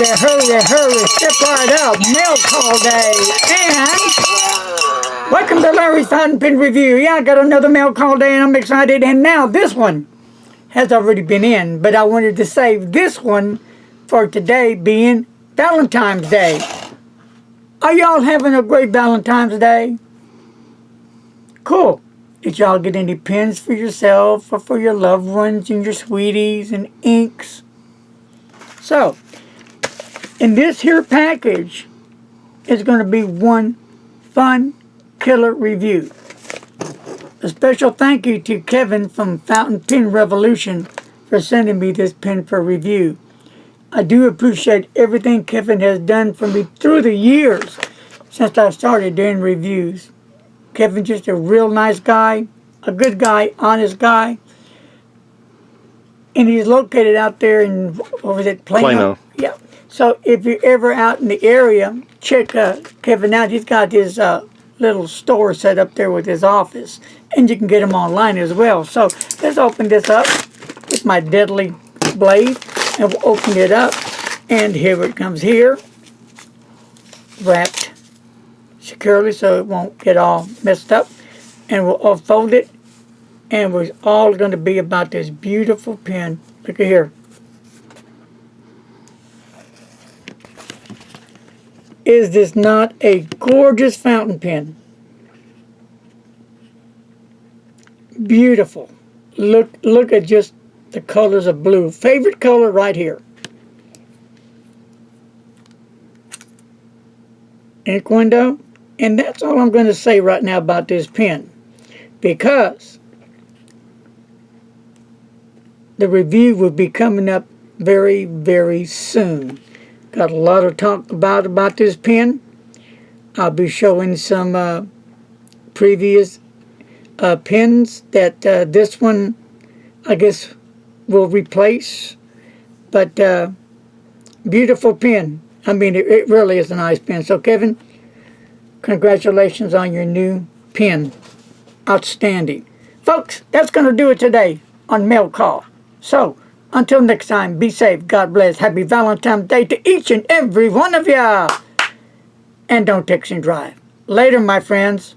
hurry, step right up, mail call day, and welcome to Larry's Fountain Pen Review. Yeah, I got another mail call day and I'm excited, and now this one has already been in, but I wanted to save this one for today being Valentine's Day. Are y'all having a great Valentine's Day? Cool. Did y'all get any pens for yourself or for your loved ones and your sweeties and inks? So, in this here package is going to be one fun killer review. A special thank you to Kevin from Fountain Pen Revolution for sending me this pen for review. I do appreciate everything Kevin has done for me through the years since I started doing reviews. Kevin's just a real nice guy, a good guy, honest guy. And he's located out there in, what was it, Plano? Yeah. So if you're ever out in the area, check Kevin out. He's got his little store set up there with his office. And you can get him online as well. So let's open this up with my deadly blade. And we'll open it up. And here it comes here. Wrapped securely so it won't get all messed up. And we'll unfold it. And we're all going to be about this beautiful pen. Look at here. Is this not a gorgeous fountain pen? Beautiful. Look at just the colors of blue. Favorite color right here. Ink window. And that's all I'm going to say right now about this pen. Because the review will be coming up very, very soon. Got a lot of talk about this pen. I'll be showing some previous pens that this one, I guess, will replace. But beautiful pen. I mean, it really is a nice pen. So, Kevin, congratulations on your new pen. Outstanding. Folks, that's going to do it today on Mail Call. So, until next time, be safe, God bless, happy Valentine's Day to each and every one of ya. And don't text and drive. Later, my friends.